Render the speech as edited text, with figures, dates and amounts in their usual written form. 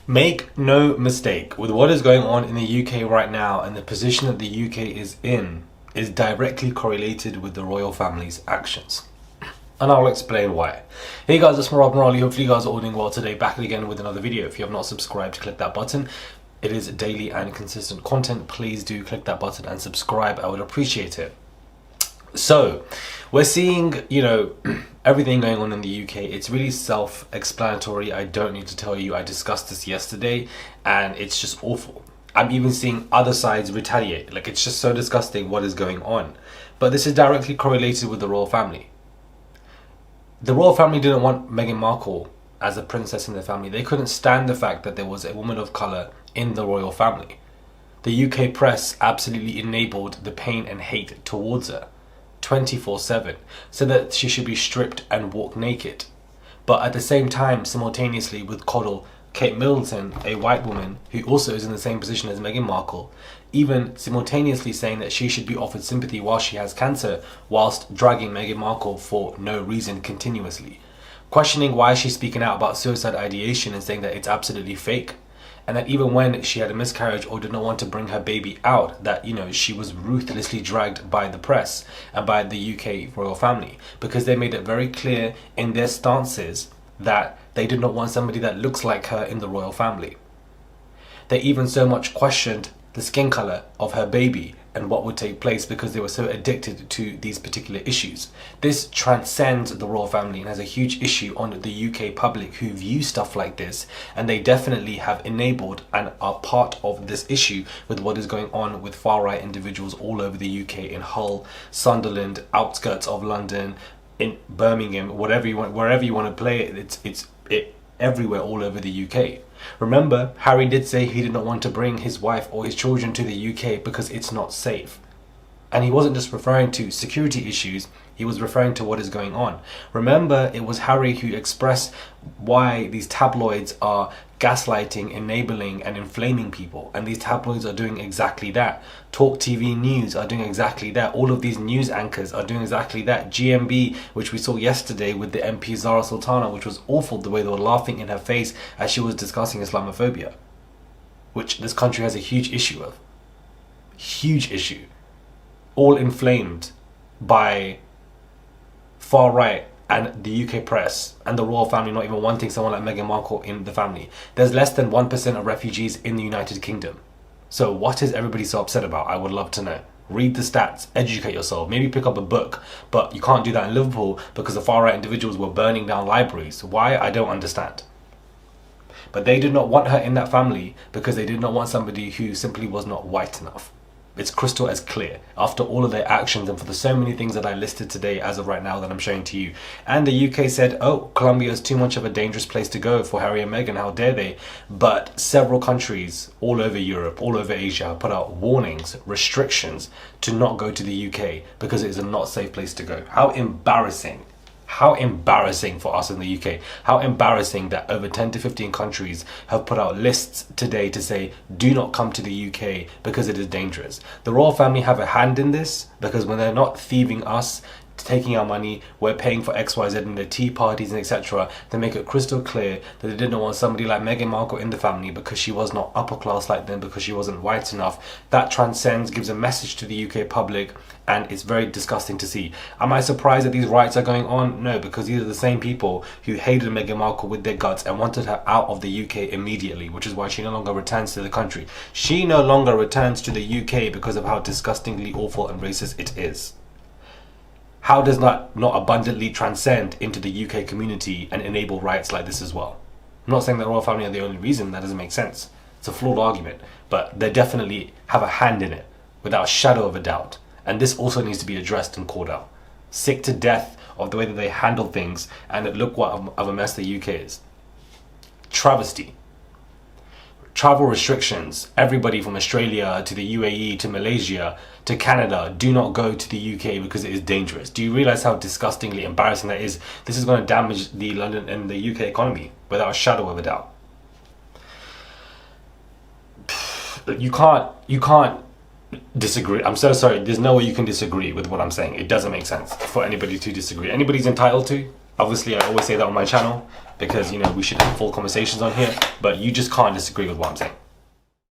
Make no mistake, with what is going on in the UK right now and the position that the UK is in is directly correlated with the royal family's actions. And I'll explain why. Hey guys, it's Rob Morali. Hopefully you guys are all doing well today. Back again with another video. If you have not subscribed, click that button. It is daily and consistent content. Please do click that button and subscribe. I would appreciate it. So, we're seeing, everything going on in the UK. It's really self-explanatory. I don't need to tell you. I discussed this yesterday and it's just awful. I'm even seeing other sides retaliate. Like, it's just so disgusting what is going on. But this is directly correlated with the royal family. The royal family didn't want Meghan Markle as a princess in their family. They couldn't stand the fact that there was a woman of colour in the royal family. The UK press absolutely enabled the pain and hate towards her 24/7, so that she should be stripped and walk naked. But at the same time, simultaneously with coddle Kate Middleton, a white woman who also is in the same position as Meghan Markle, even simultaneously saying that she should be offered sympathy while she has cancer, whilst dragging Meghan Markle for no reason continuously. Questioning why she's speaking out about suicide ideation and saying that it's absolutely fake. And that even when she had a miscarriage or did not want to bring her baby out, that, she was ruthlessly dragged by the press and by the UK royal family, because they made it very clear in their stances that they did not want somebody that looks like her in the royal family. They even so much questioned the skin color of her baby and what would take place, because they were so addicted to these particular issues. This transcends the royal family and has a huge issue on the UK public who view stuff like this, and they definitely have enabled and are part of this issue with what is going on with far-right individuals all over the UK, in Hull, Sunderland, outskirts of London, in Birmingham, wherever you want to play it, it's everywhere all over the UK. Remember, Harry did say he did not want to bring his wife or his children to the UK because it's not safe. And he wasn't just referring to security issues, he was referring to what is going on. Remember, it was Harry who expressed why these tabloids are gaslighting, enabling and inflaming people. And these tabloids are doing exactly that. Talk TV News are doing exactly that. All of these news anchors are doing exactly that. GMB, which we saw yesterday with the MP Zara Sultana, which was awful the way they were laughing in her face as she was discussing Islamophobia, which this country has a huge issue of. Huge issue. All inflamed by far right and the UK press and the royal family not even wanting someone like Meghan Markle in the family. There's less than 1% of refugees in the United Kingdom. So what is everybody so upset about? I would love to know. Read the stats, educate yourself, maybe pick up a book, but you can't do that in Liverpool because the far right individuals were burning down libraries. Why? I don't understand. But they did not want her in that family because they did not want somebody who simply was not white enough. It's crystal as clear after all of their actions and for the so many things that I listed today as of right now that I'm showing to you. And the UK said, oh, Colombia is too much of a dangerous place to go for Harry and Meghan, how dare they? But several countries all over Europe, all over Asia have put out warnings, restrictions to not go to the UK because it is a not safe place to go. How embarrassing. How embarrassing for us in the UK. How embarrassing that over 10 to 15 countries have put out lists today to say, do not come to the UK because it is dangerous. The royal family have a hand in this because when they're not thieving us, taking our money, we're paying for XYZ and their tea parties and etc. They make it crystal clear that they didn't want somebody like Meghan Markle in the family because she was not upper class like them, because she wasn't white enough. That transcends, gives a message to the UK public, and it's very disgusting to see. Am I surprised that these riots are going on? No, because these are the same people who hated Meghan Markle with their guts and wanted her out of the UK immediately, which is why she no longer returns to the country. She no longer returns to the UK because of how disgustingly awful and racist it is. How does that not abundantly transcend into the UK community and enable riots like this as well? I'm not saying that the royal family are the only reason. That doesn't make sense. It's a flawed argument, but they definitely have a hand in it without a shadow of a doubt. And this also needs to be addressed and called out. Sick to death of the way that they handle things, and look what of a mess the UK is. Travesty. Travel restrictions. Everybody from Australia to the UAE to Malaysia to Canada, do not go to the UK because it is dangerous. Do you realise how disgustingly embarrassing that is? This is going to damage the London and the UK economy without a shadow of a doubt. You can't disagree. I'm so sorry. There's no way you can disagree with what I'm saying. It doesn't make sense for anybody to disagree. Anybody's entitled to. Obviously, I always say that on my channel because, you know, we should have full conversations on here, but you just can't disagree with what I'm saying.